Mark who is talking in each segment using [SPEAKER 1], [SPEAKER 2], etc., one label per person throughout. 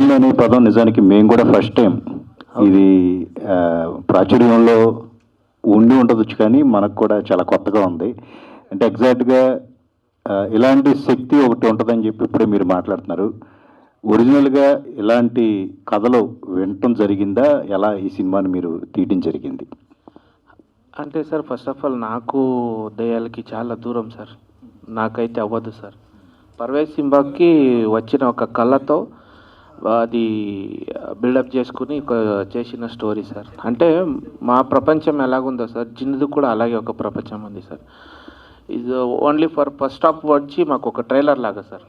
[SPEAKER 1] జిన్ అనే పదం నిజానికి మేము కూడా ఫస్ట్ టైం ఇది ప్రాచుర్యంలో ఉండి ఉండవచ్చు, కానీ మనకు కూడా చాలా కొత్తగా ఉంది. అంటే ఎగ్జాక్ట్గా ఇలాంటి శక్తి ఒకటి ఉంటుందని చెప్పి ఇప్పుడే మీరు మాట్లాడుతున్నారు. ఒరిజినల్గా ఇలాంటి కథలు వినటం జరిగిందా? ఎలా ఈ సినిమాని మీరు తీయటం జరిగింది?
[SPEAKER 2] అంటే సార్, ఫస్ట్ ఆఫ్ ఆల్ నాకు దయ్యాలకి చాలా దూరం సార్. నాకైతే అవ్వదు సార్. పర్వేజ్ సింబాకి వచ్చిన ఒక కళ్ళతో అది బిల్డప్ చేసుకుని చేసిన స్టోరీ సార్. అంటే మా ప్రపంచం ఎలాగుందో సార్, జిన్నుది కూడా అలాగే ఒక ప్రపంచం ఉంది సార్. ఇది ఓన్లీ ఫర్ ఫస్ట్ హాఫ్ వచ్చి మాకు ఒక ట్రైలర్ లాగా సార్.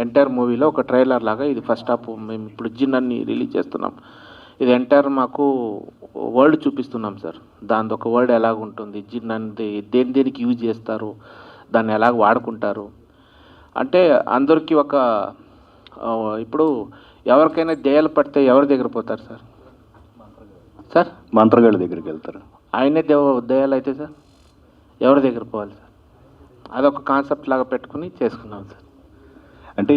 [SPEAKER 2] ఎంటైర్ మూవీలో ఒక ట్రైలర్ లాగా ఇది ఫస్ట్ హాఫ్. మేము ఇప్పుడు జిన్ అన్ని రిలీజ్ చేస్తున్నాం. ఇది ఎంటైర్ మాకు వరల్డ్ చూపిస్తున్నాం సార్. దాని ఒక వరల్డ్ ఎలాగుంటుంది, జిన్ అనేది దేనికి యూజ్ చేస్తారు, దాన్ని ఎలాగ వాడుకుంటారు. అంటే అందరికీ ఒక ఇప్పుడు ఎవరికైనా దయ్యాలు పడితే ఎవరి దగ్గర పోతారు సార్? సార్
[SPEAKER 1] మంత్రగాళ్ళ దగ్గరికి వెళ్తారు.
[SPEAKER 2] ఆయనే దయ్యాలు అయితే సార్ ఎవరి దగ్గర పోవాలి సార్? అదొక కాన్సెప్ట్ లాగా పెట్టుకుని చేసుకున్నాం సార్.
[SPEAKER 1] అంటే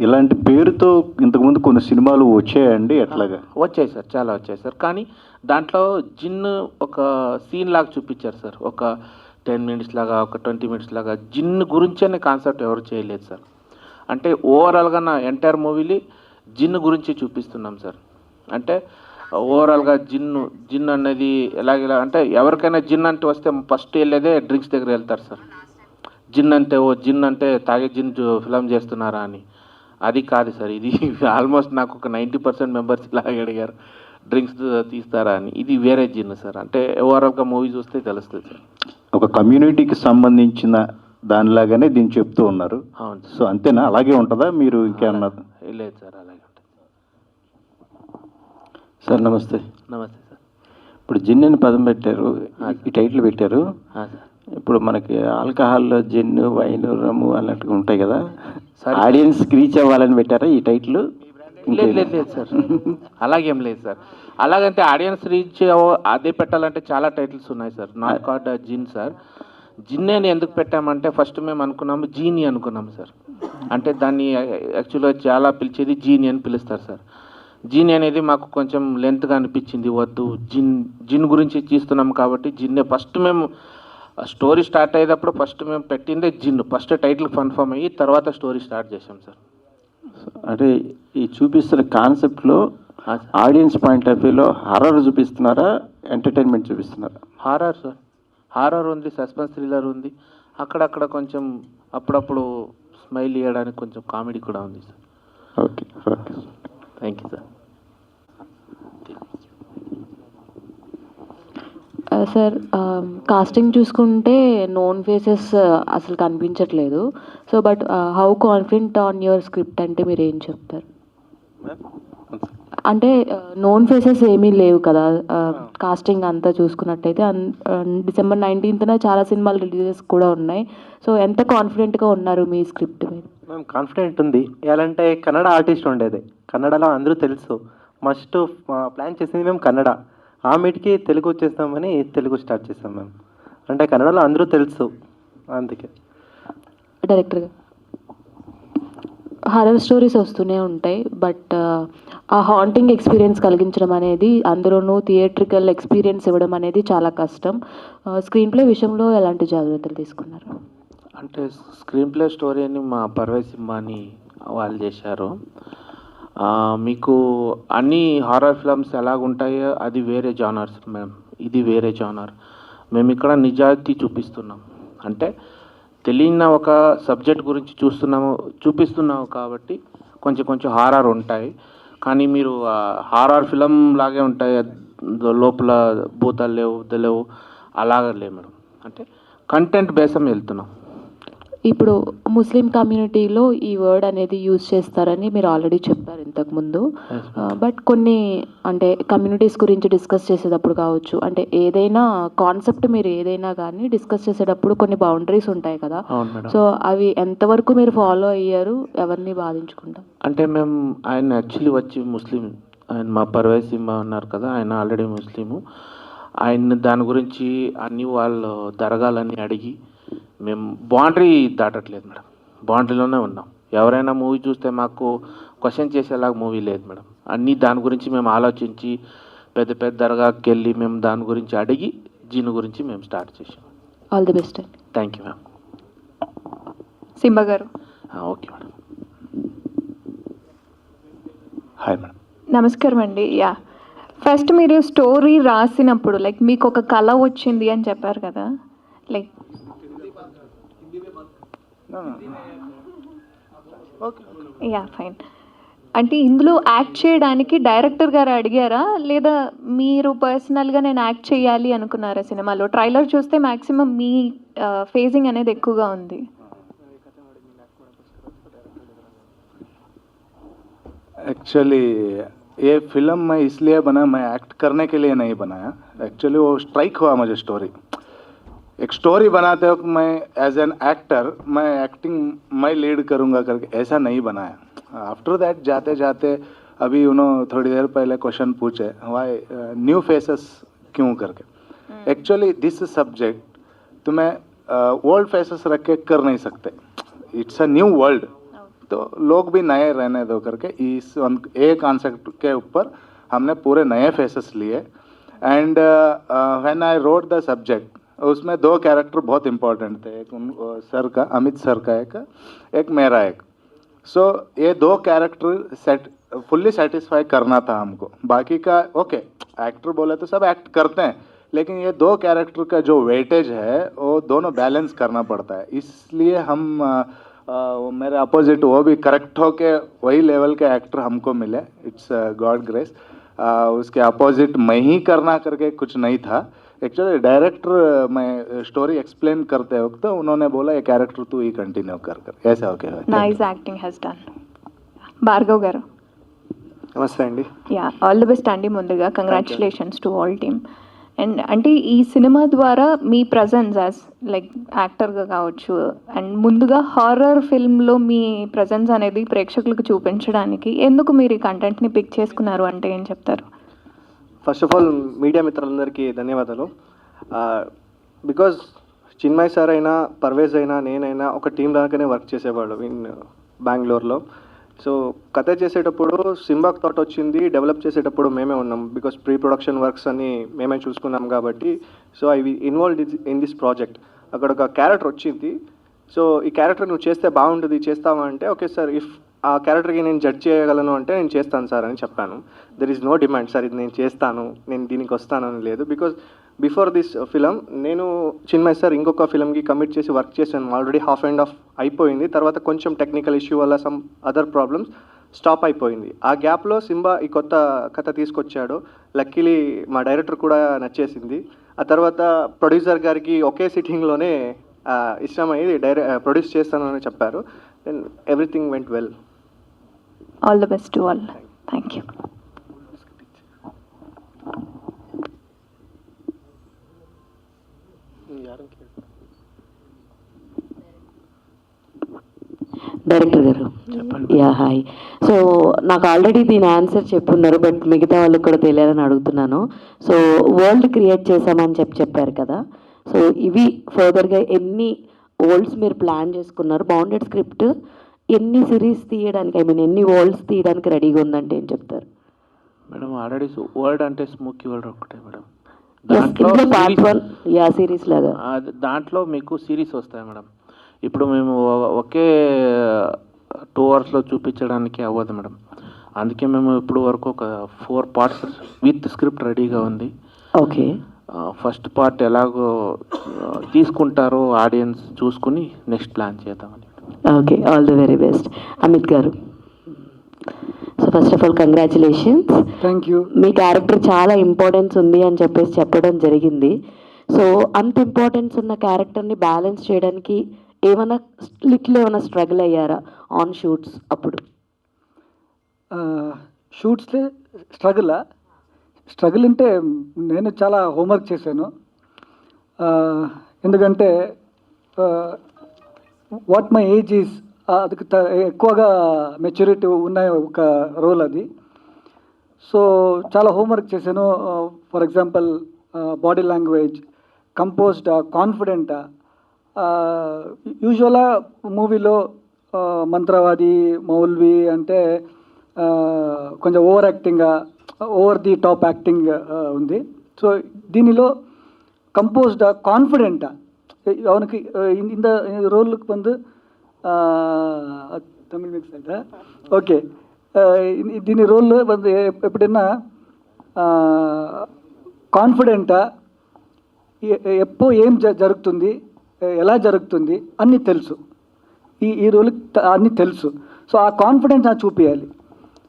[SPEAKER 1] ఇలాంటి పేరుతో ఇంతకుముందు కొన్ని సినిమాలు వచ్చాయండి, ఎట్లాగా?
[SPEAKER 2] వచ్చాయి సార్, చాలా వచ్చాయి సార్. కానీ దాంట్లో జిన్ ఒక సీన్ లాగా చూపించారు సార్. ఒక 10 minutes లాగా, ఒక 20 minutes లాగా జిన్ గురించే కాన్సెప్ట్ ఎవరు చేయలేదు సార్. అంటే ఓవరాల్గా నా ఎంటైర్ మూవీని జిన్ గురించి చూపిస్తున్నాం సార్. అంటే ఓవరాల్గా జిన్ అనేది ఎలాగ అంటే ఎవరికైనా జిన్ అంటే వస్తే ఫస్ట్ వెళ్ళేదే డ్రింక్స్ దగ్గర వెళ్తారు సార్. జిన్ అంటే తాగే జిన్ ఫిలం చేస్తున్నారా అని. అది కాదు సార్. ఇది ఆల్మోస్ట్ నాకు ఒక 90% మెంబర్స్ ఇలాగ అడిగారు, డ్రింక్స్ తీస్తారా అని. ఇది వేరే జిన్ సార్. అంటే ఓవరాల్గా మూవీ చూస్తే తెలుస్తుంది సార్.
[SPEAKER 1] ఒక కమ్యూనిటీకి సంబంధించిన దానిలాగానే దీన్ని చెప్తూ ఉన్నారు.
[SPEAKER 2] అవును
[SPEAKER 1] సో అంతేనా? అలాగే ఉంటుందా? మీరు ఇంకేమన్నా?
[SPEAKER 2] లేదు సార్, అలాగే ఉంటుంది
[SPEAKER 3] సార్. నమస్తే.
[SPEAKER 2] నమస్తే సార్.
[SPEAKER 3] ఇప్పుడు జిన్ అని పదం పెట్టారు, ఈ టైటిల్ పెట్టారు.
[SPEAKER 2] సార్
[SPEAKER 3] ఇప్పుడు మనకి ఆల్కహాల్లో జిన్, వైన్, రమ్ము అన్నట్టుగా ఉంటాయి కదా,
[SPEAKER 2] సార్
[SPEAKER 3] ఆడియన్స్కి రీచ్ అవ్వాలని పెట్టారా ఈ టైటిల్?
[SPEAKER 2] లేదు సార్, అలాగేం లేదు సార్. అలాగంటే ఆడియన్స్ రీచ్ అదే పెట్టాలంటే చాలా టైటిల్స్ ఉన్నాయి sir. Not caught jinn sir. Jinn అని ఎందుకు పెట్టామంటే ఫస్ట్ మేము అనుకున్నాము జీని అనుకున్నాము సార్. అంటే దాన్ని యాక్చువల్గా చాలా పిలిచేది జీని అని పిలుస్తారు సార్. జీని అనేది మాకు కొంచెం లెంత్గా అనిపించింది, వద్దు జిన్ గురించి తీస్తున్నాం కాబట్టి జిన్నే ఫస్ట్. మేము స్టోరీ స్టార్ట్ అయ్యేటప్పుడు ఫస్ట్ మేము పెట్టిందే జిన్. ఫస్ట్ టైటిల్ కన్ఫర్మ్ అయ్యి తర్వాత స్టోరీ స్టార్ట్ చేసాం సార్.
[SPEAKER 3] అంటే ఈ చూపిస్తున్న కాన్సెప్ట్లో ఆడియన్స్ పాయింట్ ఆఫ్ వ్యూలో హర్రర్ చూపిస్తున్నారా, ఎంటర్టైన్మెంట్ చూపిస్తున్నారా?
[SPEAKER 2] Horror sir. హారర్ ఉంది, సస్పెన్స్ థ్రిల్లర్ ఉంది, అక్కడక్కడ కొంచెం అప్పుడప్పుడు స్మైల్ ఇవ్వడానికి కొంచెం కామెడీ కూడా ఉంది sir.
[SPEAKER 3] Okay okay,
[SPEAKER 2] thank you sir.
[SPEAKER 4] Sir, casting చూసుకుంటే నోన్ ఫేసెస్ అసలు కనిపించట్లేదు. So but how confident on your script అంటే మీరు ఏం చెప్తారు? అంటే నోన్ ఫేసెస్ ఏమీ లేవు కదా, కాస్టింగ్ అంతా చూసుకున్నట్టయితే. December 19th చాలా సినిమాలు రిలీజెస్ కూడా ఉన్నాయి. సో ఎంత కాన్ఫిడెంట్గా ఉన్నారు మీ స్క్రిప్ట్ మీద?
[SPEAKER 5] మేము కాన్ఫిడెంట్ ఉంది. ఎలాంటే కన్నడ ఆర్టిస్ట్ ఉండేది, కన్నడలో అందరూ తెలుసు. మస్ట్ ప్లాన్ చేసింది మేము కన్నడ. ఆ మీటికి తెలుగు వచ్చేస్తామని తెలుగు స్టార్ట్ చేస్తాం మేము. అంటే కన్నడలో అందరూ తెలుసు, అందుకే.
[SPEAKER 4] డైరెక్టర్గా హారర్ స్టోరీస్ వస్తూనే ఉంటాయి, బట్ ఆ హాంటింగ్ ఎక్స్పీరియన్స్ కలిగించడం అనేది, అందులోనూ థియేట్రికల్ ఎక్స్పీరియన్స్ ఇవ్వడం అనేది చాలా కష్టం. స్క్రీన్ ప్లే విషయంలో ఎలాంటి జాగ్రత్తలు తీసుకున్నారు?
[SPEAKER 2] అంటే స్క్రీన్ ప్లే స్టోరీ అని మా పర్వేజ్ సింబాని వాళ్ళు చేశారు. మీకు అన్ని హారర్ ఫిల్మ్స్ ఎలాగుంటాయో అది వేరే జానర్స్ మేము, ఇది వేరే జానర్. మేము ఇక్కడ నిజాయితీ చూపిస్తున్నాం. అంటే తెలియని ఒక సబ్జెక్ట్ గురించి చూపిస్తున్నాము కాబట్టి కొంచెం హారర్ ఉంటాయి. కానీ మీరు హారర్ ఫిలం లాగే ఉంటాయి, లోపల భూతాలు లేవు అలాగే లేవు మేడం. అంటే కంటెంట్ బేసం వెళ్తున్నాం.
[SPEAKER 4] ఇప్పుడు ముస్లిం కమ్యూనిటీలో ఈ వర్డ్ అనేది యూజ్ చేస్తారని మీరు ఆల్రెడీ చెప్పారు ఇంతకుముందు. బట్ కొన్ని అంటే కమ్యూనిటీస్ గురించి డిస్కస్ చేసేటప్పుడు కావచ్చు, అంటే ఏదైనా కాన్సెప్ట్ మీరు ఏదైనా కానీ డిస్కస్ చేసేటప్పుడు కొన్ని బౌండరీస్ ఉంటాయి కదా. సో అవి ఎంతవరకు మీరు ఫాలో అయ్యారు, ఎవరిని బాధించుకుంటాం?
[SPEAKER 2] అంటే మేము ఆయన యాక్చువల్లీ వచ్చి ముస్లిం, ఆయన మా పర్వేజ్ సింబా ఉన్నారు కదా, ఆయన ఆల్రెడీ ముస్లిము. ఆయన దాని గురించి అన్ని వాళ్ళు దరగాలని అడిగి మేము బౌండరీ దాటట్లేదు మేడం, బౌండరీలోనే ఉన్నాం. ఎవరైనా మూవీ చూస్తే మాకు క్వశ్చన్ చేసేలాగా మూవీ లేదు మేడం. అన్నీ దాని గురించి మేము ఆలోచించి పెద్ద పెద్ద దర్గాకి వెళ్ళి మేము దాని గురించి అడిగి దీని గురించి మేము స్టార్ట్ చేసాం.
[SPEAKER 4] ఆల్ ది బెస్ట్ అండి.
[SPEAKER 2] Thank you ma'am.
[SPEAKER 6] సింబా గారు.
[SPEAKER 2] Okay madam.
[SPEAKER 1] Hi madam.
[SPEAKER 6] నమస్కారం అండి. యా, ఫస్ట్ మీరు స్టోరీ రాసినప్పుడు లైక్ మీకు ఒక కళ వచ్చింది అని చెప్పారు కదా, లైక్ యా ఫైన్, అంటే ఇందులో యాక్ట్ చేయడానికి డైరెక్టర్ గారు అడిగారా లేదా మీరు పర్సనల్గా నేను యాక్ట్ చేయాలి అనుకున్నారా? సినిమాలో ట్రైలర్ చూస్తే మ్యాక్సిమం మీ ఫేజింగ్ అనేది ఎక్కువగా ఉంది.
[SPEAKER 7] एक्चुअली ये फिल्म मैं इसलिए बना, मैं एक्ट करने के लिए नहीं बनाया. एक्चुअली वो स्ट्राइक हुआ मुझे स्टोरी. एक स्टोरी बनाते वक्त मैं एज एन एक्टर मैं एक्टिंग मैं लीड करूँगा करके ऐसा नहीं बनाया. आफ्टर दैट जाते जाते अभी उन्होंने थोड़ी देर पहले क्वेश्चन पूछे वाई न्यू फेसेस क्यों करके. एक्चुअली दिस सब्जेक्ट तुम्हें ओल्ड फेसेस रख के कर नहीं सकते. इट्स अ न्यू वर्ल्ड, तो लोग भी नए रहने दो करके इस एक कॉन्सेप्ट के ऊपर हमने पूरे नए फेसेस लिए. And when I wrote the subject उसमें 2 कैरेक्टर बहुत इंपॉर्टेंट थे. एक सर का, अमित सर का, एक मेरा एक. सो ये 2 कैरेक्टर फुल्ली सेटिस्फाई करना था हमको. बाकी का ओके एक्टर बोले तो सब एक्ट करते हैं, लेकिन ये 2 कैरेक्टर का जो वेटेज है वो दोनों बैलेंस करना पड़ता है. इसलिए हम मेरे अपोजिट वो भी करेक्ट हो के वही लेवल के एक्टर हमको मिले. It's God grace. उसके अपोजिट मैं ही करना करके कुछ नहीं था. एक्चुअली डायरेक्टर मैं स्टोरी एक्सप्लेन करते वक्त उन्होंने बोला ये कैरेक्टर तू ही कंटिन्यू कर ऐसा. Okay,
[SPEAKER 6] nice acting he's done. Bhargav గారు.
[SPEAKER 5] నమస్తే అండి.
[SPEAKER 6] యా, ఆల్ ది బెస్ట్ అండి. ముందుగా congratulations to all team. And అంటే ఈ సినిమా ద్వారా మీ ప్రజెన్స్ యాజ్ లైక్ యాక్టర్గా కావచ్చు అండ్ ముందుగా హారర్ ఫిల్మ్లో మీ ప్రజెన్స్ అనేది ప్రేక్షకులకు చూపించడానికి ఎందుకు మీరు ఈ కంటెంట్ని పిక్ చేసుకున్నారు అంటే ఏం చెప్తారు?
[SPEAKER 5] ఫస్ట్ ఆఫ్ ఆల్ మీడియా మిత్రులందరికీ ధన్యవాదాలు. బికాజ్ చిన్మయ్ సార్ అయినా, పర్వేజ్ అయినా, నేనైనా ఒక టీం లాగానే వర్క్ చేసేవాళ్ళు ఇన్ బెంగళూరులో. సో కథ చేసేటప్పుడు సింబాక్ థాట్ వచ్చింది, డెవలప్ చేసేటప్పుడు మేమే ఉన్నాం. బికాస్ ప్రీ ప్రొడక్షన్ వర్క్స్ అన్ని మేమే చూసుకున్నాం కాబట్టి. So I involved in this project. అక్కడ ఒక క్యారెక్టర్ వచ్చింది. సో ఈ క్యారెక్టర్ నువ్వు చేస్తే బాగుంటుంది, చేస్తావా అంటే ఓకే సార్, ఇఫ్ ఆ క్యారెక్టర్కి నేను జడ్జ్ చేయగలను అంటే నేను చేస్తాను సార్ అని చెప్పాను. There is no demand sir ఇది నేను చేస్తాను, నేను దీనికి వస్తానని లేదు. బికాజ్ బిఫోర్ దిస్ ఫిలం నేను చిన్మయ్ సార్ ఇంకొక ఫిలంకి కమిట్ చేసి వర్క్ చేశాను. ఆల్రెడీ హాఫ్ అండ్ హాఫ్ అయిపోయింది. తర్వాత కొంచెం టెక్నికల్ ఇష్యూ వల్ల సమ్ అదర్ ప్రాబ్లమ్స్ స్టాప్ అయిపోయింది. ఆ గ్యాప్లో సింబా ఈ కొత్త కథ తీసుకొచ్చాడు. లక్కీలీ మా డైరెక్టర్ కూడా నచ్చేసింది. ఆ తర్వాత ప్రొడ్యూసర్ గారికి ఒకే సిట్టింగ్లోనే ఇష్టమయ్యి ప్రొడ్యూస్ చేస్తానని చెప్పారు. Then everything went well.
[SPEAKER 6] All the best to all. Thank you.
[SPEAKER 8] Director గారు. Yeah hi. సో నాకు ఆల్రెడీ దీని ఆన్సర్ చెప్పున్నారు, బట్ మిగతా వాళ్ళకి కూడా తెలియాలని అడుగుతున్నాను. సో వరల్డ్ క్రియేట్ చేసామని చెప్పారు కదా. సో ఇవి ఫర్దర్గా ఎన్ని వరల్డ్స్ మీరు ప్లాన్ చేసుకున్నారు? బౌండెడ్ స్క్రిప్ట్ ఎన్ని సిరీస్ తీయడానికి, ఐ మీన్ ఎన్ని వరల్డ్స్ తీయడానికి రెడీగా ఉందంటే ఏం చెప్తారు?
[SPEAKER 2] మేడం ఆల్రెడీ వరల్డ్ అంటే స్మోకీ వరల్డ్ ఒకటే మేడం.
[SPEAKER 8] పార్ట్ 1 యా సిరీస్ లాగా
[SPEAKER 2] దాంట్లో మీకు సిరీస్ వస్తాయి మేడం. ఇప్పుడు మేము ఒకే 2 అవర్స్లో చూపించడానికి అవ్వదు మేడం. అందుకే మేము ఇప్పుడు వరకు ఒక 4 పార్ట్స్ విత్ స్క్రిప్ట్ రెడీగా ఉంది.
[SPEAKER 8] ఓకే.
[SPEAKER 2] ఫస్ట్ పార్ట్ ఎలాగో తీసుకుంటారో ఆడియన్స్ చూసుకుని నెక్స్ట్ ప్లాన్ చేద్దామని.
[SPEAKER 8] Okay, all the very best. Amit గారు. So first of all congratulations.
[SPEAKER 9] Thank you.
[SPEAKER 8] మీ క్యారెక్టర్ చాలా ఇంపార్టెన్స్ ఉంది అని చెప్పడం జరిగింది. సో అంత ఇంపార్టెన్స్ ఉన్న క్యారెక్టర్ని బ్యాలెన్స్ చేయడానికి ఏమైనా స్ట్రగుల్ అయ్యారా ఆన్ షూట్స్ అప్పుడు?
[SPEAKER 9] షూట్స్లో స్ట్రగుల్ అంటే నేను చాలా హోంవర్క్ చేశాను. ఎందుకంటే వాట్ మై ఏజ్ ఈజ్ అది ఎక్కువగా మెచ్యూరిటీ ఉన్న ఒక రోల్ అది. సో చాలా హోంవర్క్ చేశాను. For example body language, composed, confident. యూజువల్గా మూవీలో మంత్రవాది, మౌల్వి అంటే కొంచెం ఓవర్ ది టాప్ యాక్టింగ్ ఉంది. సో దీనిలో కంపోజ్డా కాన్ఫిడెంటా அவனுக்கு இந்த ரோலுக்கு வந்து தமிழ் மிக்ஸ் ஆகிட்டா ఓకే దీని రోల్ வந்து ఎప్పుడైనా కాన్ఫిడెంటా, ఎప్పో ఏం జరుగుతుంది, ఎలా జరుగుతుంది అన్నీ తెలుసు, ఈ రోల్కి అన్నీ తెలుసు. సో ఆ కాన్ఫిడెన్స్ నాకు చూపించాలి.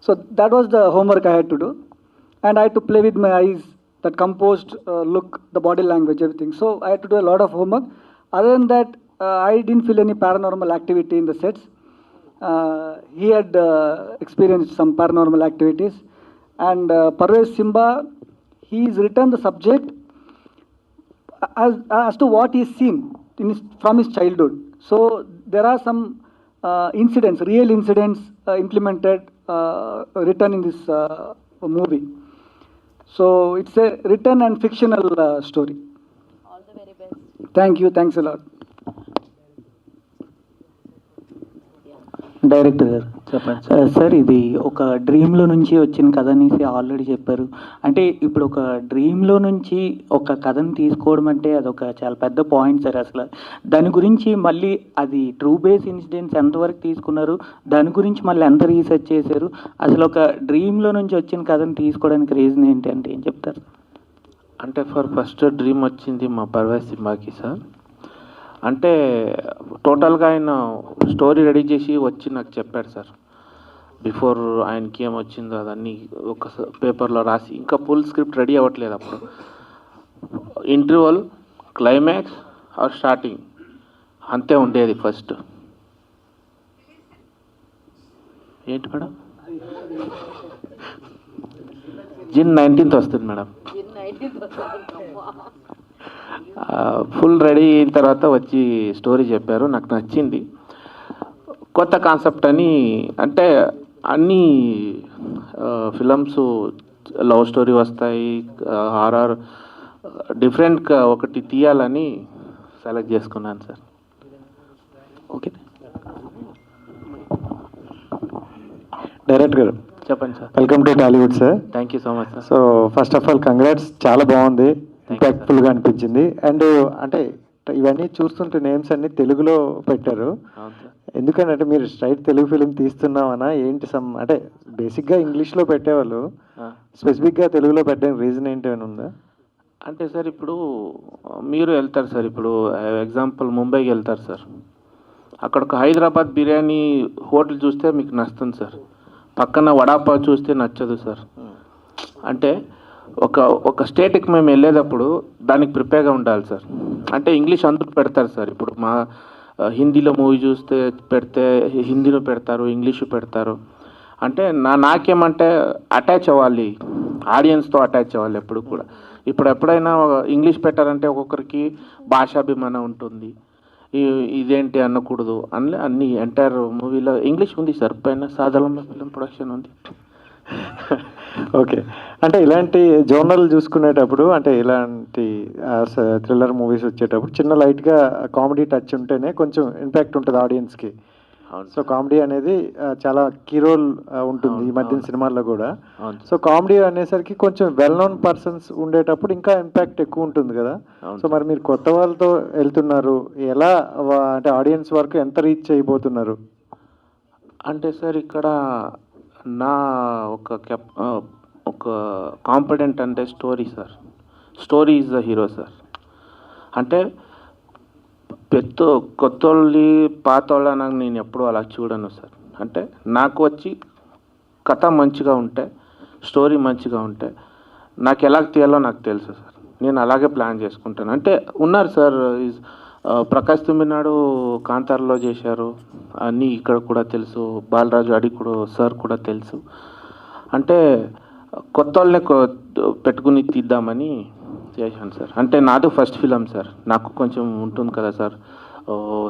[SPEAKER 9] So that was the homework I had to do, and I had to play with my eyes, that composed look, the body language, everything. So I had to do a lot of homework. Other than that, I didn't feel any paranormal activity in the sets. He had experienced some paranormal activities. And Parvez Simba, he's written the subject as to what he's seen from his childhood. So there are some incidents, real incidents implemented, written in this movie. So it's a written and fictional story.
[SPEAKER 4] All the very best.
[SPEAKER 9] Thank you. Thanks a lot.
[SPEAKER 10] Director గారు చెప్పండి sir. ఇది ఒక డ్రీమ్లో నుంచి వచ్చిన కథ అనేసి already చెప్పారు. అంటే ఇప్పుడు ఒక డ్రీమ్లో నుంచి ఒక కథను తీసుకోవడం అంటే అదొక చాలా పెద్ద పాయింట్ సార్. అసలు దాని గురించి మళ్ళీ అది ట్రూ బేస్ ఇన్సిడెంట్స్ ఎంతవరకు తీసుకున్నారు, దాని గురించి మళ్ళీ ఎంత రీసెర్చ్ చేశారు, అసలు ఒక డ్రీమ్లో నుంచి వచ్చిన కథను తీసుకోవడానికి రీజన్ ఏంటి అంటే ఏం చెప్తారు?
[SPEAKER 2] అంటే ఫస్ట్ డ్రీమ్ వచ్చింది మా పర్వేజ్ సింబాకి సార్. అంటే టోటల్గా ఆయన స్టోరీ రెడీ చేసి వచ్చి నాకు చెప్పాడు సార్. బిఫోర్ ఆయనకి ఏమొచ్చిందో అదన్నీ ఒక పేపర్లో రాసి, ఇంకా ఫుల్ స్క్రిప్ట్ రెడీ అవ్వట్లేదు అప్పుడు. ఇంటర్వల్, క్లైమాక్స్ ఆర్ స్టార్టింగ్ అంతే ఉండేది ఫస్ట్. ఏంటి మేడం? June 19th వస్తుంది మేడం. ఫుల్ రెడీ అయిన తర్వాత వచ్చి స్టోరీ చెప్పారు, నాకు నచ్చింది. కొత్త కాన్సెప్ట్ అని, అంటే అన్ని ఫిలమ్స్ లవ్ స్టోరీ వస్తాయి, హారర్, డిఫరెంట్గా ఒకటి తీయాలని సెలెక్ట్ చేసుకున్నాను సార్.
[SPEAKER 3] ఓకే డైరెక్టర్ గారు
[SPEAKER 2] చెప్పండి sir.
[SPEAKER 3] Welcome to Tollywood sir.
[SPEAKER 2] Thank you so much sir.
[SPEAKER 3] So first of all congrats, చాలా బాగుంది, ఇంపాక్ట్ఫుల్గా అనిపించింది. అండ్ అంటే ఇవన్నీ చూస్తుంటే నేమ్స్ అన్ని తెలుగులో పెట్టారు. ఎందుకంటే మీరు స్ట్రైట్ తెలుగు ఫిలిం తీస్తున్నామనా ఏంటి? అంటే బేసిక్గా ఇంగ్లీష్లో పెట్టేవాళ్ళు, స్పెసిఫిక్గా తెలుగులో పెట్టడానికి రీజన్ ఏంటి అని ఉందా?
[SPEAKER 2] అంటే సార్ ఇప్పుడు మీరు వెళ్తారు సార్, ఇప్పుడు ఎగ్జాంపుల్ ముంబైకి వెళ్తారు సార్, అక్కడ ఒక హైదరాబాద్ బిర్యానీ హోటల్ చూస్తే మీకు నచ్చుతుంది సార్, పక్కన వడాపావ్ చూస్తే నచ్చదు సార్. అంటే ఒక స్టేట్కి మేము వెళ్ళేటప్పుడు దానికి ప్రిపేర్గా ఉండాలి సార్. అంటే ఇంగ్లీష్ అందరూ పెడతారు సార్, ఇప్పుడు మా హిందీలో మూవీ చూస్తే పెడితే హిందీలో పెడతారు, ఇంగ్లీషు పెడతారు. అంటే నాకేమంటే అటాచ్ అవ్వాలి, ఆడియన్స్తో అటాచ్ అవ్వాలి ఎప్పుడు కూడా. ఇప్పుడు ఎప్పుడైనా ఇంగ్లీష్ పెట్టారంటే ఒక్కొక్కరికి భాషాభిమానం ఉంటుంది, ఇదేంటి అనకూడదు అన్ని ఎంటైర్ మూవీలో ఇంగ్లీష్ ఉంది సార్. పైన సాధారణ ఫిలిం ప్రొడక్షన్ ఉంది.
[SPEAKER 3] ఓకే, అంటే ఇలాంటి జోనర్లు చూసుకునేటప్పుడు, అంటే ఇలాంటి థ్రిల్లర్ మూవీస్ వచ్చేటప్పుడు చిన్న లైట్గా కామెడీ టచ్ ఉంటేనే కొంచెం ఇంపాక్ట్ ఉంటుంది ఆడియన్స్కి. సో కామెడీ అనేది చాలా కీ రోల్ ఉంటుంది ఈ మధ్యన సినిమాల్లో కూడా. సో కామెడీ అనేసరికి కొంచెం వెల్ నోన్ పర్సన్స్ ఉండేటప్పుడు ఇంకా ఇంపాక్ట్ ఎక్కువ ఉంటుంది కదా. సో మరి మీరు కొత్త వాళ్ళతో వెళ్తున్నారు, ఎలా అంటే ఆడియన్స్ వరకు ఎంత రీచ్ చేయబోతున్నారు?
[SPEAKER 2] అంటే సార్ ఇక్కడ నా ఒక కాంపిడెంట్ అంటే story sir. Story is the hero sir. అంటే కొత్తోళ్ళని పాతోళ్ళని నేను ఎప్పుడూ అలా చూడను సార్. అంటే నాకు వచ్చి కథ మంచిగా ఉంటే, స్టోరీ మంచిగా ఉంటే నాకు ఎలా తీయాలో నాకు తెలుసు సార్. నేను అలాగే ప్లాన్ చేసుకుంటాను. అంటే ఉన్నారు సార్, ప్రకాష్ తుమ్మినాడు కాంతారలో చేశారు, అన్నీ ఇక్కడ కూడా తెలుసు, బాలరాజు అడిగుడు సార్ కూడా తెలుసు. అంటే కొత్త వాళ్ళని పెట్టుకుని తీద్దామని చేశాను సార్. అంటే నాది ఫస్ట్ ఫిలం సార్, నాకు కొంచెం ఉంటుంది కదా సార్,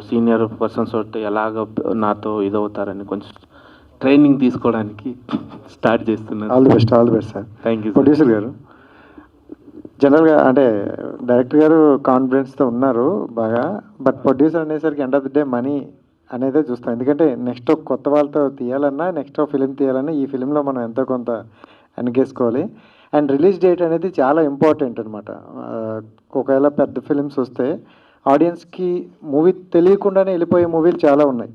[SPEAKER 2] సీనియర్ పర్సన్స్ వస్తే ఎలాగ నాతో ఇదవుతారని కొంచెం ట్రైనింగ్ తీసుకోవడానికి స్టార్ట్ చేస్తున్నాను.
[SPEAKER 3] All the best, all the best sir.
[SPEAKER 2] Thank you.
[SPEAKER 3] Producer గారు, జనరల్గా అంటే డైరెక్టర్ గారు కాన్ఫిడెన్స్తో ఉన్నారు బాగా, బట్ ప్రొడ్యూసర్ అనేసరికి end of the day money అనేదే చూస్తాం. ఎందుకంటే నెక్స్ట్ కొత్త వాళ్ళతో తీయాలన్నా, నెక్స్ట్ ఫిలిం తీయాలన్నా ఈ ఫిలింలో మనం ఎంతో కొంత వెనకేసుకోవాలి. అండ్ రిలీజ్ డేట్ అనేది చాలా ఇంపార్టెంట్ అనమాట. ఒకవేళ పెద్ద ఫిలిమ్స్ వస్తే ఆడియన్స్కి మూవీ తెలియకుండానే వెళ్ళిపోయే మూవీలు చాలా ఉన్నాయి.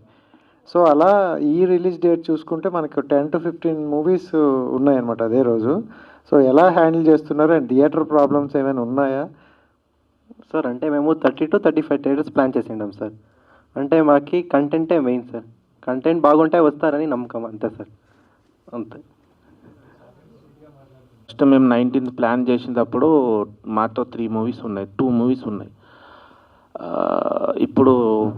[SPEAKER 3] సో అలా ఈ రిలీజ్ డేట్ చూసుకుంటే మనకు 10 to 15 మూవీస్ ఉన్నాయన్నమాట అదే రోజు. సో ఎలా హ్యాండిల్ చేస్తున్నారు అండ్ థియేటర్ ప్రాబ్లమ్స్ ఏమైనా ఉన్నాయా?
[SPEAKER 5] సార్ అంటే మేము 30 to 35 థియేటర్స్ ప్లాన్ చేసిండాం సార్. అంటే మాకు కంటెంటే మెయిన్ సార్. కంటెంట్ బాగుంటే వస్తారని నమ్మకం అంతే సార్, అంతే.
[SPEAKER 2] ఫస్ట్ మేము 19th ప్లాన్ చేసినప్పుడు మాతో 3 మూవీస్ ఉన్నాయి, 2 మూవీస్ ఉన్నాయి. ఇప్పుడు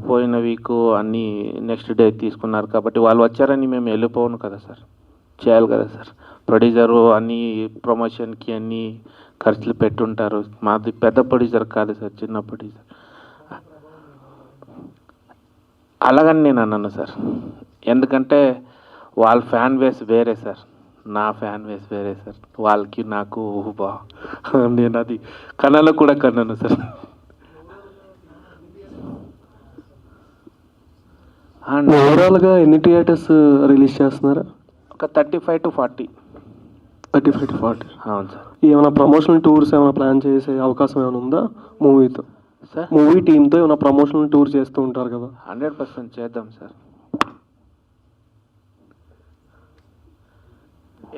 [SPEAKER 2] పోయిన వీక్ అన్నీ నెక్స్ట్ డే తీసుకున్నారు కాబట్టి వాళ్ళు వచ్చారని మేము వెళ్ళిపోను కదా సార్, చేయాలి కదా సార్. ప్రొడ్యూసరు అన్నీ ప్రమోషన్కి అన్నీ ఖర్చులు పెట్టుంటారు. మాది పెద్ద ప్రొడ్యూసర్ కాదు సార్, చిన్న ప్రొడ్యూసర్. అలాగని నేను అన్నాను సార్, ఎందుకంటే వాళ్ళ ఫ్యాన్ బేస్ వేరే సార్, నా ఫ్యాన్ బేస్ వేరే సార్. వాళ్ళకి నాకు నేను అది కన్నలో కూడా కన్నాను సార్. అండ్
[SPEAKER 11] ఓవరాల్గా ఎన్ని థియేటర్స్ రిలీజ్ చేస్తున్నారు?
[SPEAKER 2] ఒక 35 to 40.
[SPEAKER 11] 35 to 40.
[SPEAKER 2] అవును సార్.
[SPEAKER 11] ఏమైనా ప్రమోషనల్ టూర్స్ ఏమైనా ప్లాన్ చేసే అవకాశం ఏమైనా ఉందా మూవీతో?
[SPEAKER 2] సార్
[SPEAKER 11] మూవీ టీంతో ఏమైనా ప్రమోషనల్ టూర్ చేస్తూ ఉంటారు కదా?
[SPEAKER 2] 100% చేద్దాం సార్.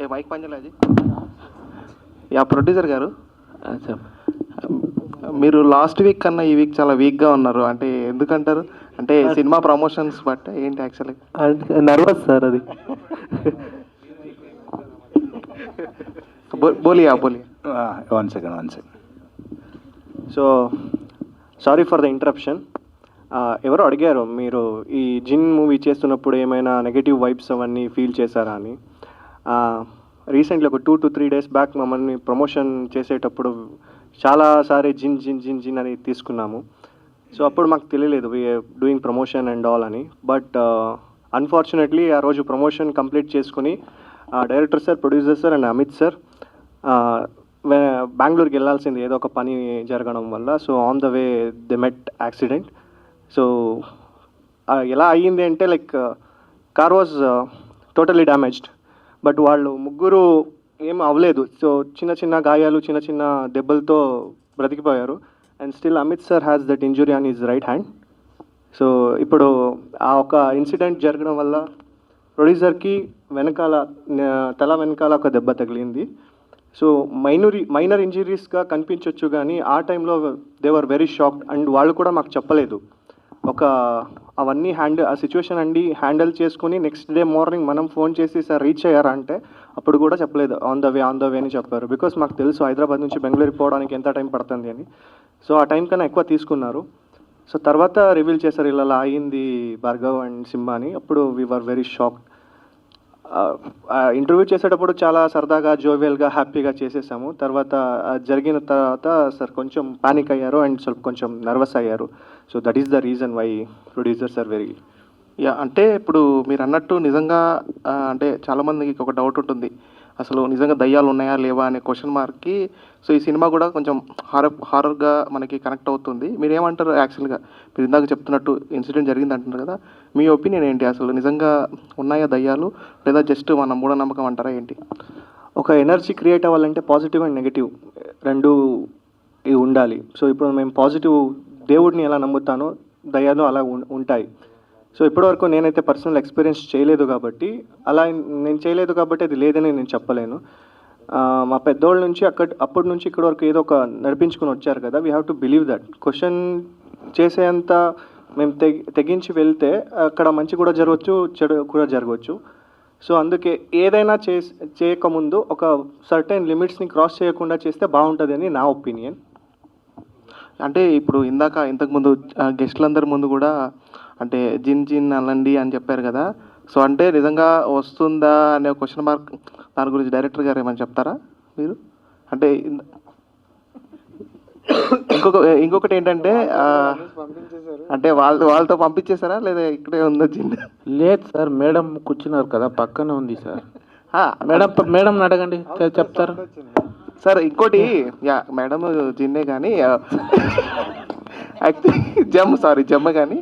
[SPEAKER 5] ఏ మైక్ పంచలేదు యా ప్రొడ్యూసర్ గారు
[SPEAKER 2] సార్
[SPEAKER 5] మీరు లాస్ట్ వీక్ కన్నా ఈ వీక్ చాలా వీక్గా ఉన్నారు, అంటే ఎందుకంటారు? అంటే సినిమా ప్రమోషన్స్ బట్ ఏంటి యాక్చువల్గా? నర్వస్ సార్ అది. బోలియా
[SPEAKER 1] one second.
[SPEAKER 5] So sorry for the interruption. ఎవరో అడిగారు మీరు ఈ జిన్ మూవీ చేస్తున్నప్పుడు ఏమైనా నెగటివ్ వైబ్స్ అవన్నీ ఫీల్ చేశారా అని. రీసెంట్లీ ఒక 2 to 3 days బ్యాక్ మమ్మల్ని ప్రమోషన్ చేసేటప్పుడు చాలాసారి జిన్ జిన్ జిన్ జిన్ అని తీసుకున్నాము. సో అప్పుడు మాకు తెలియలేదు డూయింగ్ ప్రమోషన్ అండ్ ఆల్ అని. బట్ అన్ఫార్చునేట్లీ ఆ రోజు ప్రమోషన్ కంప్లీట్ చేసుకుని director sir, producer sir and Amit sir బెంగళూరుకి వెళ్ళాల్సింది ఏదో ఒక పని జరగడం వల్ల. So on the way the met accident. So ఎలా అయ్యింది అంటే like car was totally damaged, but వాళ్ళు ముగ్గురు ఏం అవ్వలేదు. సో చిన్న చిన్న గాయాలు, చిన్న చిన్న దెబ్బలతో బ్రతికిపోయారు. And still Amit sir has that injury on his right hand. So ఇప్పుడు ఆ ఒక ఇన్సిడెంట్ జరగడం వల్ల ప్రొడ్యూసర్కి తల వెనకాల ఒక దెబ్బ తగిలింది. సో మైనర్ ఇంజరీస్గా కనిపించవచ్చు, కానీ ఆ టైంలో they were very shocked. And వాళ్ళు కూడా మాకు చెప్పలేదు. అవన్నీ ఆ సిచ్యువేషన్ హ్యాండిల్ చేసుకుని నెక్స్ట్ డే మార్నింగ్ మనం ఫోన్ చేసి సార్ రీచ్ అయ్యారా అంటే అప్పుడు కూడా చెప్పలేదు. ఆన్ ద వే అని చెప్పారు. బికాస్ మాకు తెలుసు హైదరాబాద్ నుంచి బెంగళూరుకి పోవడానికి ఎంత టైం పడుతుంది అని. సో ఆ టైం కన్నా ఎక్కువ తీసుకున్నారు. సో తర్వాత రివీల్ చేశారు ఇలా అయింది భార్గవ్ అండ్ సింహ అని. అప్పుడు we were very shocked. Interview చేసేటప్పుడు చాలా సరదాగా, జోవియల్గా, హ్యాపీగా చేసేసాము. తర్వాత జరిగిన తర్వాత సార్ కొంచెం పానిక్ అయ్యారు అండ్ కొంచెం నర్వస్ అయ్యారు. So that is the reason why producers are very.
[SPEAKER 12] Yeah అంటే ఇప్పుడు మీరు అన్నట్టు నిజంగా అంటే చాలామందికి ఒక డౌట్ ఉంటుంది, అసలు నిజంగా దయ్యాలు ఉన్నాయా లేవా అనే క్వశ్చన్ మార్క్కి. సో ఈ సినిమా కూడా కొంచెం హారర్గా మనకి కనెక్ట్ అవుతుంది. మీరు ఏమంటారు? యాక్చువల్గా మీరు ఇందాక చెప్తున్నట్టు ఇన్సిడెంట్ జరిగింది అంటున్నారు కదా, మీ ఒపీనియన్ ఏంటి? అసలు నిజంగా ఉన్నాయా దయ్యాలు, లేదా జస్ట్ మన మూఢనమ్మకం అంటారా ఏంటి?
[SPEAKER 5] ఒక ఎనర్జీ క్రియేట్ అవ్వాలంటే పాజిటివ్ అండ్ నెగిటివ్ రెండు ఉండాలి. సో ఇప్పుడు మేము పాజిటివ్ దేవుడిని ఎలా నమ్ముతానో దయ్యాలు అలా ఉంటాయి. సో ఇప్పటివరకు నేనైతే పర్సనల్ ఎక్స్పీరియన్స్ చేయలేదు కాబట్టి నేను చేయలేదు కాబట్టి అది లేదని నేను చెప్పలేను. మా పెద్దోళ్ళ నుంచి అప్పటి నుంచి ఇక్కడి వరకు ఏదో ఒక నడిపించుకుని వచ్చారు కదా, we have to believe that. Question చేసేంత మేము తెగించి వెళ్తే అక్కడ మంచి కూడా జరగవచ్చు, చెడు కూడా జరగవచ్చు. సో అందుకే ఏదైనా చేయకముందు ఒక సర్టెన్ లిమిట్స్ని క్రాస్ చేయకుండా చేస్తే బాగుంటుంది అని నా ఒపీనియన్.
[SPEAKER 12] అంటే ఇప్పుడు ఇంతకుముందు గెస్టులందరి ముందు కూడా అంటే జిన్ జిన్ అనండి అని చెప్పారు కదా, సో అంటే నిజంగా వస్తుందా అనే క్వశ్చన్ మార్క్, దాని గురించి డైరెక్టర్ గారు ఏమైనా చెప్తారా మీరు? అంటే ఇంకొకటి ఏంటంటే అంటే వాళ్ళతో పంపించేశారా లేదా ఇక్కడే ఉందా జిన్?
[SPEAKER 2] లేదు సార్, మేడం కూర్చున్నారు కదా పక్కనే ఉంది సార్. మేడం అడగండి చెప్తారు
[SPEAKER 12] సార్. ఇంకోటి మేడం జిన్నే కానీ జమ్మ కానీ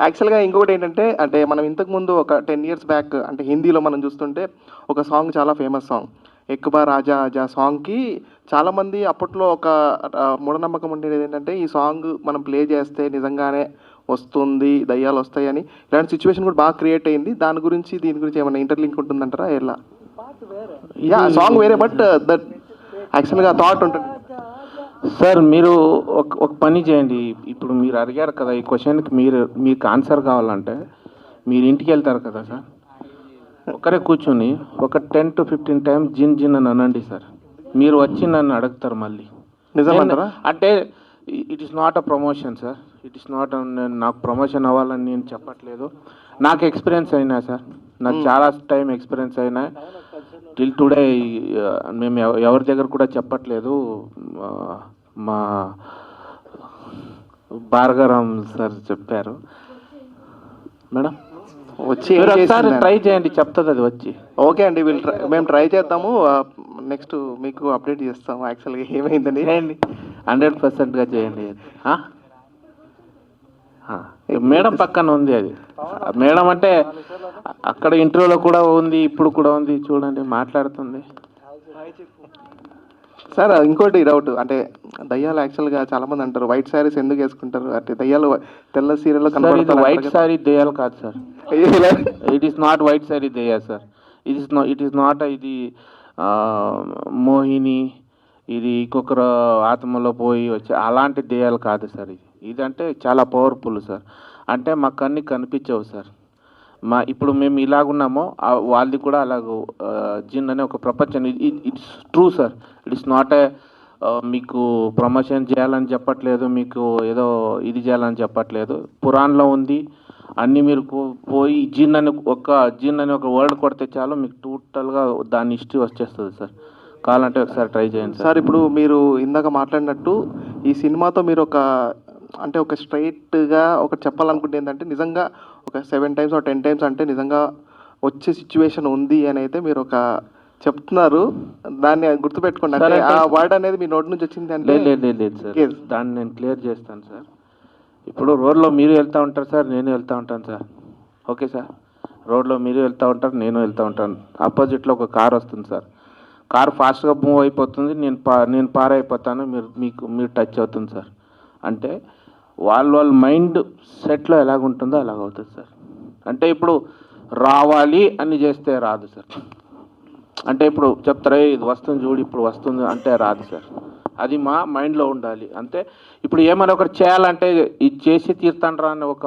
[SPEAKER 12] యాక్చువల్గా ఇంకొకటి ఏంటంటే, అంటే మనం ఇంతకుముందు ఒక 10 years బ్యాక్ అంటే హిందీలో మనం చూస్తుంటే ఒక సాంగ్ చాలా ఫేమస్ సాంగ్, ఎక్ బార్ ఆజా ఆజా సాంగ్కి చాలామంది అప్పట్లో ఒక మూఢనమ్మకం ఉండేది ఏంటంటే, ఈ సాంగ్ మనం ప్లే చేస్తే నిజంగానే వస్తుంది, దయ్యాలు వస్తాయని. ఇలాంటి సిచ్యువేషన్ కూడా బాగా క్రియేట్ అయింది. దీని గురించి ఏమైనా ఇంటర్లింక్ ఉంటుందంటారా ఎలా? యా, సాంగ్ వేరే, బట్ దట్ యాక్చువల్గా థాట్ ఉంటుంది.
[SPEAKER 2] సార్ మీరు ఒక పని చేయండి. ఇప్పుడు మీరు అడిగారు కదా ఈ క్వశ్చన్కి, మీకు ఆన్సర్ కావాలంటే మీరు ఇంటికి వెళ్తారు కదా సార్, ఒక్కరే కూర్చొని ఒక 10 to 15 times జిన్ జిన్ అని అనండి సార్. మీరు వచ్చి నన్ను అడుగుతారు మళ్ళీ.
[SPEAKER 12] నిజమంటారా?
[SPEAKER 2] అంటే it is not a promotion sir, it is not, నాకు ప్రమోషన్ అవ్వాలని నేను చెప్పట్లేదు. నాకు ఎక్స్పీరియన్స్ అయినా సార్, నాకు చాలా టైం ఎక్స్పీరియన్స్ అయినా. టిల్ టుడే మేము ఎవరి దగ్గర కూడా చెప్పట్లేదు. మా భార్గవరామ్ సార్ చెప్పారు. మేడం
[SPEAKER 12] వచ్చి
[SPEAKER 2] ఒకసారి ట్రై చేయండి, చెప్తుంది అది వచ్చి.
[SPEAKER 12] ఓకే అండి, మేము ట్రై చేద్దాము. నెక్స్ట్ మీకు అప్డేట్ చేస్తాము యాక్చువల్గా ఏమైందని.
[SPEAKER 2] చేయండి, 100%గా చేయండి. మేడం పక్కన ఉంది అది. మేడం అంటే అక్కడ ఇంటర్వ్యూలో కూడా ఉంది, ఇప్పుడు కూడా ఉంది, చూడండి మాట్లాడుతుంది.
[SPEAKER 12] సార్ ఇంకోటి డౌట్, అంటే దయ్యాలు యాక్చువల్గా చాలా మంది అంటారు వైట్ శారీస్ ఎందుకు వేసుకుంటారు, అంటే దయ్యాలు తెల్ల సీరియల్లో కనబడతారు.
[SPEAKER 2] వైట్ సారీ దెయ్యాలు కాదు sir, it is not white sari దెయ్యా సార్. ఇట్ ఈస్ నాట్ ఇది మోహిని, ఇది ఇంకొకరు ఆత్మలో పోయి వచ్చి అలాంటి దెయ్యాలు కాదు సార్. ఇది అంటే చాలా పవర్ఫుల్ సార్. అంటే మాకు అన్నీ కనిపించవు సార్. ఇప్పుడు మేము ఇలాగున్నామో వాళ్ళది కూడా అలాగ జిన్ అనే ఒక ప్రపంచం. It's true sir, it is not a మీకు ప్రమోషన్ చేయాలని చెప్పట్లేదు, మీకు ఏదో ఇది చేయాలని చెప్పట్లేదు. పురాణంలో ఉంది అన్నీ. మీరు పోయి జిన్ అని ఒక వర్డ్ కొడితే చాలు మీకు టోటల్గా దాని హిస్టరీ వచ్చేస్తుంది సార్. కావాలంటే ఒకసారి ట్రై చేయండి
[SPEAKER 12] సార్. ఇప్పుడు మీరు ఇందాక మాట్లాడినట్టు ఈ సినిమాతో మీరు ఒక స్ట్రైట్గా ఒకటి చెప్పాలనుకుంటే ఏంటంటే, నిజంగా ఒక 7 times or 10 times అంటే నిజంగా వచ్చే సిచ్యువేషన్ ఉంది అని అయితే మీరు ఒక చెప్తున్నారు. దాన్ని గుర్తుపెట్టుకోండి. అంటే ఆ వర్డ్ అనేది మీ నోటి నుంచి వచ్చింది అంటే.
[SPEAKER 2] లేదు సార్, దాన్ని నేను క్లియర్ చేస్తాను సార్. ఇప్పుడు రోడ్లో మీరు వెళ్తూ ఉంటారు సార్, నేను వెళ్తూ ఉంటాను సార్. ఓకే సార్, రోడ్లో మీరు వెళ్తూ ఉంటారు, నేను వెళ్తూ ఉంటాను. ఆపోజిట్లో ఒక కార్ వస్తుంది సార్, కార్ ఫాస్ట్గా మూవ్ అయిపోతుంది, నేను పారైపోతాను, మీరు టచ్ అవుతుంది సార్. అంటే వాళ్ళ మైండ్ సెట్లో ఎలాగుంటుందో అలాగ అవుతుంది సార్. అంటే ఇప్పుడు రావాలి అని చేస్తే రాదు సార్. అంటే ఇప్పుడు చెప్తారా ఇది వస్తుంది చూడు, ఇప్పుడు వస్తుంది అంటే రాదు సార్. అది మా మైండ్లో ఉండాలి. అంతే. ఇప్పుడు ఏమైనా ఒకటి చేయాలంటే ఇది చేసి తీర్థండ్రా అని ఒక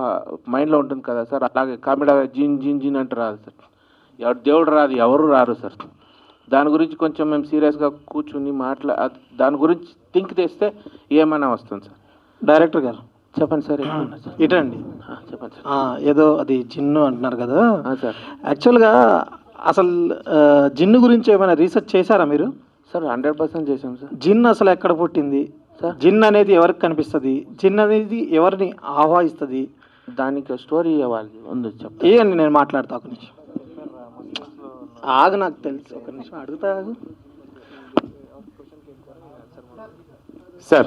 [SPEAKER 2] మైండ్లో ఉంటుంది కదా సార్. అలాగే కామెడీ జిన్ జిన్ జిన్ అంటే రాదు సార్. దేవుడు రాదు, ఎవరు రారు సార్. దాని గురించి కొంచెం మేము సీరియస్గా కూర్చుని దాని గురించి థింక్ చేస్తే ఏమైనా వస్తుంది సార్.
[SPEAKER 5] డైరెక్టర్ గారు
[SPEAKER 2] చెప్పండి సార్.
[SPEAKER 5] ఇటండి
[SPEAKER 2] చెప్పండి సార్.
[SPEAKER 5] ఏదో అది జిన్ను అంటున్నారు కదా
[SPEAKER 2] సార్.
[SPEAKER 5] యాక్చువల్గా అసలు జిన్ను గురించి ఏమైనా రీసెర్చ్ చేశారా మీరు?
[SPEAKER 2] సార్ 100% చేశాం సార్.
[SPEAKER 5] జిన్ అసలు ఎక్కడ పుట్టింది సార్? జిన్ అనేది ఎవరికి కనిపిస్తుంది? జిన్ అనేది ఎవరిని ఆహ్వానిస్తుంది?
[SPEAKER 2] దానికి స్టోరీ ఇవ్వాలి ఉంది చెప్పండి.
[SPEAKER 5] ఏయండి నేను మాట్లాడతా, ఒక నిమిషం ఆగు, నాకు తెలుసు, ఒక నిమిషం అడుగుతా ఆగు.
[SPEAKER 7] सर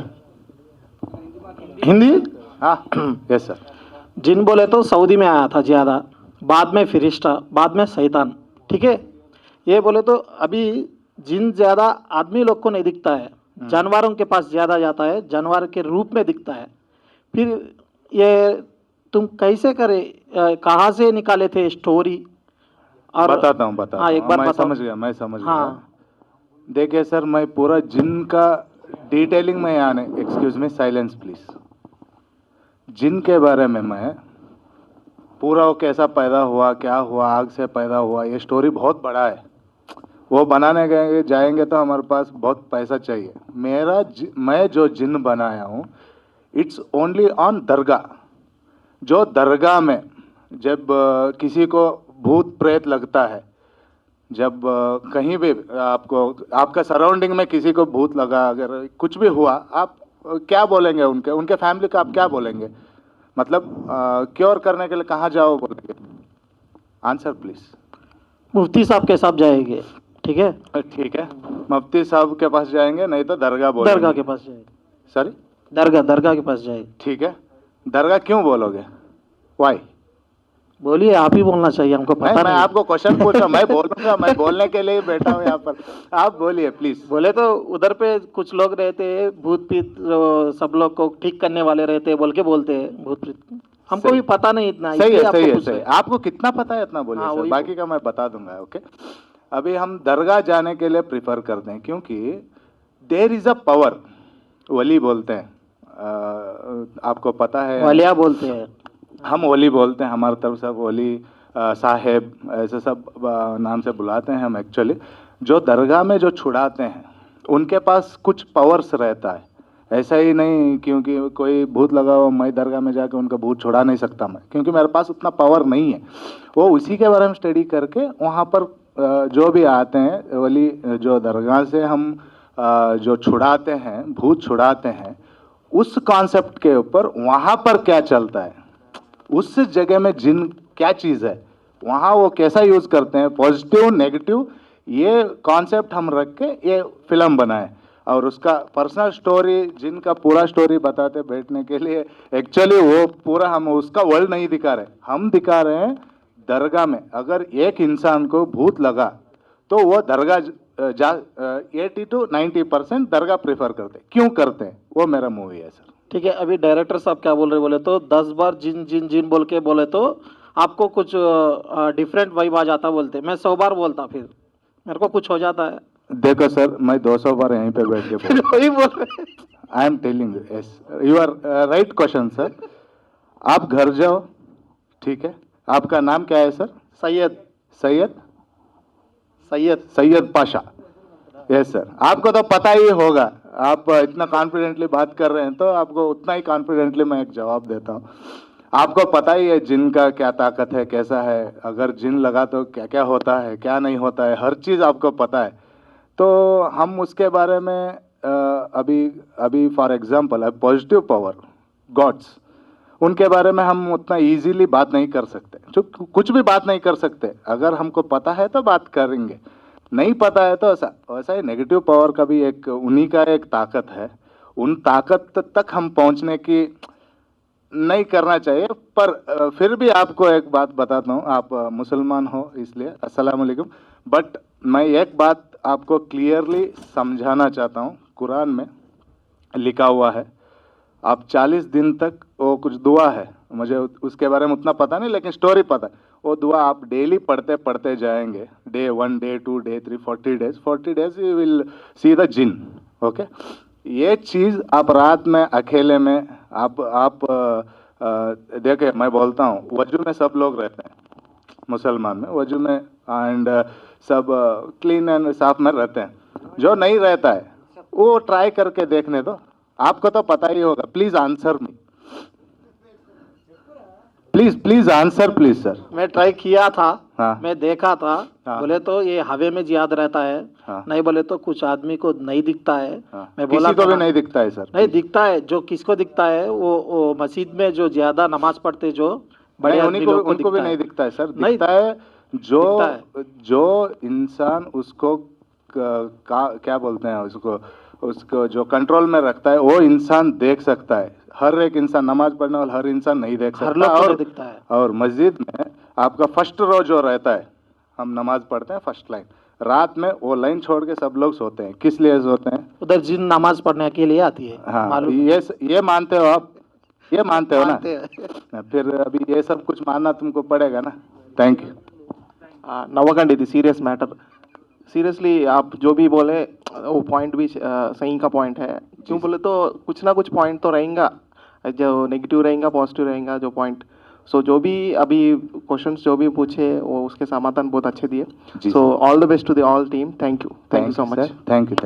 [SPEAKER 5] हिंदी?
[SPEAKER 7] हाँ यस सर.
[SPEAKER 5] जिन बोले तो सऊदी में आया था ज़्यादा, बाद में फिरिश्ता, बाद में शैतान. ठीक है, ये बोले तो अभी जिन ज़्यादा आदमी लोग को नहीं दिखता है, जानवरों के पास ज़्यादा जाता है, जानवर के रूप में दिखता है. फिर ये तुम कैसे करे, कहाँ से निकाले थे स्टोरी? और
[SPEAKER 7] बताता हूँ
[SPEAKER 5] हाँ, एक बार
[SPEAKER 7] मैं
[SPEAKER 5] बताओ.
[SPEAKER 7] समझ गया.
[SPEAKER 5] हाँ.
[SPEAKER 7] देखिए सर, मैं पूरा जिन का डिटेलिंग में आने, एक्सक्यूज मी, साइलेंस प्लीज. जिन के बारे में मैं पूरा वो कैसा पैदा हुआ, क्या हुआ, आग से पैदा हुआ, ये स्टोरी बहुत बड़ा है. वो बनाने गए जाएंगे तो हमारे पास बहुत पैसा चाहिए. मैं जो जिन बनाया हूँ इट्स ओनली ऑन दरगाह. जो दरगाह में जब किसी को भूत प्रेत लगता है, जब कहीं भी आपका सराउंडिंग में किसी को भूत लगा, अगर कुछ भी हुआ, आप क्या बोलेंगे? उनके फैमिली को आप क्या बोलेंगे? मतलब क्योर करने के लिए कहाँ जाओ बोलेंगे? Answer please.
[SPEAKER 5] मुफ्ती साहब के साथ जाएंगे. ठीक है,
[SPEAKER 7] ठीक है, मुफ्ती साहब के पास जाएंगे, नहीं तो दरगाह बोलेंगे.
[SPEAKER 5] दरगाह के पास जाएंगे.
[SPEAKER 7] सॉरी,
[SPEAKER 5] दरगाह के पास जाएंगे.
[SPEAKER 7] ठीक है. दरगाह क्यों बोलोगे? वाई?
[SPEAKER 10] बोलिए, आप ही बोलना चाहिए, हमको
[SPEAKER 7] नहीं,
[SPEAKER 10] पता
[SPEAKER 7] मैं
[SPEAKER 10] नहीं।
[SPEAKER 7] आपको क्वेश्चन पूछ रहा हूँ, मैं बोलूंगा, मैं बोलने के लिए ही बैठा हूँ यहाँ पर। आप बोलिए प्लीज।
[SPEAKER 10] बोले तो उधर पे कुछ लोग रहते हैं भूत प्रीत, जो सब लोग को ठीक करने वाले रहते हैं बोल के बोलते हैं भूत प्रीत। हमको
[SPEAKER 7] सही।
[SPEAKER 10] भी पता नहीं इतना,
[SPEAKER 7] सही
[SPEAKER 10] इसलिए
[SPEAKER 7] है,
[SPEAKER 10] आपको
[SPEAKER 7] सही है,
[SPEAKER 10] पूछ
[SPEAKER 7] सही
[SPEAKER 10] रहे
[SPEAKER 7] है।
[SPEAKER 10] हैं।
[SPEAKER 7] आपको कितना पता है इतना बोलिए
[SPEAKER 10] हाँ,
[SPEAKER 7] सर,
[SPEAKER 10] वही
[SPEAKER 7] बाकी का मैं बता दूंगा। ओके, अभी हम दरगाह जाने के लिए प्रिफर करते हैं क्योंकि देर इज अ पावर, वली बोलते हैं। आपको पता है,
[SPEAKER 10] वालिया बोलते हैं।
[SPEAKER 7] हम वली बोलते हैं, हमारी तरफ सब वली साहेब ऐसे सब नाम से बुलाते हैं हम। एक्चुअली जो दरगाह में जो छुड़ाते हैं उनके पास कुछ पावर्स रहता है, ऐसा ही नहीं क्योंकि कोई भूत लगा हो मैं दरगाह में जाकर उनका भूत छुड़ा नहीं सकता मैं, क्योंकि मेरे पास उतना पावर नहीं है। वो उसी के बारे में स्टडी करके वहाँ पर जो भी आते हैं वली, जो दरगाह से हम जो छुड़ाते हैं, भूत छुड़ाते हैं, उस कॉन्सेप्ट के ऊपर वहाँ पर क्या चलता है, उस जगह में जिन क्या चीज़ है, वहाँ वो कैसा यूज़ करते हैं, पॉजिटिव नेगेटिव, ये कॉन्सेप्ट हम रख के ये फिल्म बनाए। और उसका पर्सनल स्टोरी, जिनका पूरा स्टोरी बताते बैठने के लिए, एक्चुअली वो पूरा हम उसका वर्ल्ड नहीं दिखा रहे, हम दिखा रहे हैं दरगाह में अगर एक इंसान को भूत लगा तो वो दरगाह 80 to 90% दरगाह प्रेफर करते। क्यों करते हैं, वो मेरा मूवी है सर।
[SPEAKER 10] ठीक है, अभी डायरेक्टर साहब क्या बोल रहे बोले तो 10 बार जिन जिन जिन बोल के बोले तो आपको कुछ डिफरेंट वाइब आ जाता बोलते। मैं 100 बार बोलता फिर मेरे को कुछ हो जाता है।
[SPEAKER 7] देखो सर, मैं 200 बार यहीं पे बैठ के बोल
[SPEAKER 10] वही बोल रहे।
[SPEAKER 7] I am telling you, yes you are right question sir. आप घर जाओ, ठीक है, आपका नाम क्या है sir?
[SPEAKER 10] Syed.
[SPEAKER 7] Syed
[SPEAKER 10] Syed
[SPEAKER 7] Syed Pasha. Yes sir, आपको तो पता ही होगा, आप इतना कॉन्फिडेंटली बात कर रहे हैं तो आपको उतना ही कॉन्फिडेंटली मैं एक जवाब देता हूँ। आपको पता ही है जिन का क्या ताकत है, कैसा है, अगर जिन लगा तो क्या क्या होता है, क्या नहीं होता है, हर चीज़ आपको पता है। तो हम उसके बारे में अभी for example positive power gods, उनके बारे में हम उतना इजीली बात नहीं कर सकते, जो कुछ भी बात नहीं कर सकते। अगर हमको पता है तो बात करेंगे, नहीं पता है तो ऐसा ही नेगेटिव पावर का भी एक उन्हीं का एक ताकत है। उन ताकत तक हम पहुंचने की नहीं करना चाहिए। पर फिर भी आपको एक बात बताता हूँ, आप मुसलमान हो इसलिए अस्सलाम वालेकुम, बट मैं एक बात आपको क्लियरली समझाना चाहता हूँ। कुरान में लिखा हुआ है, आप 40 दिन तक, वो कुछ दुआ है, मुझे उसके बारे में उतना पता नहीं लेकिन स्टोरी पता है, वो दुआ आप डेली पढ़ते पढ़ते जाएंगे, day 1 day 2 day 3 40 days you will see the jinn. Okay, ये चीज़ आप रात में अकेले में आप देखे, मैं बोलता हूँ वजू में सब लोग रहते हैं, मुसलमान में वजू में एंड सब क्लीन एंड साफ में रहते हैं। जो नहीं रहता है वो ट्राई करके देखने दो, आपको तो पता ही होगा। Please answer me, please answer please sir.
[SPEAKER 10] मैं ट्राई किया था।
[SPEAKER 7] हाँ।
[SPEAKER 10] मैं देखा था।
[SPEAKER 7] हाँ।
[SPEAKER 10] बोले तो ये हवे में ज्यादा रहता है।
[SPEAKER 7] हाँ।
[SPEAKER 10] नहीं बोले तो कुछ आदमी को नहीं दिखता है।
[SPEAKER 7] हाँ।
[SPEAKER 10] मैं बोला
[SPEAKER 7] किसी को
[SPEAKER 10] था
[SPEAKER 7] भी
[SPEAKER 10] ना,
[SPEAKER 7] नहीं दिखता है सर।
[SPEAKER 10] नहीं दिखता है। जो किसको दिखता है वो मस्जिद में जो ज्यादा नमाज पढ़ते जो बड़े
[SPEAKER 7] नहीं,
[SPEAKER 10] आदमी लोगों को
[SPEAKER 7] उनको भी
[SPEAKER 10] दिखता
[SPEAKER 7] नहीं
[SPEAKER 10] है।
[SPEAKER 7] दिखता है सर।
[SPEAKER 10] नहीं,
[SPEAKER 7] दिखता है
[SPEAKER 10] दिखता
[SPEAKER 7] जो इंसान उसको क्या बोलते हैं उसको जो कंट्रोल में रखता है वो इंसान देख सकता है। हर एक इंसान, नमाज पढ़ने वाला हर इंसान नहीं देख
[SPEAKER 10] हर
[SPEAKER 7] सकता।
[SPEAKER 10] लोग को
[SPEAKER 7] और
[SPEAKER 10] नहीं दिखता है।
[SPEAKER 7] और मस्जिद में आपका फर्स्ट रो जो रहता है, हम नमाज पढ़ते हैं फर्स्ट लाइन, रात में वो लाइन छोड़ के सब लोग सोते हैं। किस लिए सोते हैं?
[SPEAKER 10] उधर जिन नमाज पढ़ने के लिए आती है।
[SPEAKER 7] हाँ,
[SPEAKER 10] मालूम?
[SPEAKER 7] ये मानते हो आप? ये मानते हो ना?
[SPEAKER 10] मानते हैं।
[SPEAKER 7] फिर अभी ये सब कुछ मानना तुमको पड़ेगा ना। Thank you.
[SPEAKER 12] नव्वకండి, ఇది सीरियस मैटर। सीरियसली आप जो भी बोले वो पॉइंट भी सही का पॉइंट है। क्यों बोले तो कुछ ना कुछ पॉइंट तो रहेगा, जो नेगेटिव रहेगा पॉजिटिव रहेगा जो पॉइंट। सो जो भी अभी क्वेश्चंस जो भी पूछे वो उसके समाधान बहुत अच्छे दिए। So all the best to the all team. Thank you so much.
[SPEAKER 7] Thank you.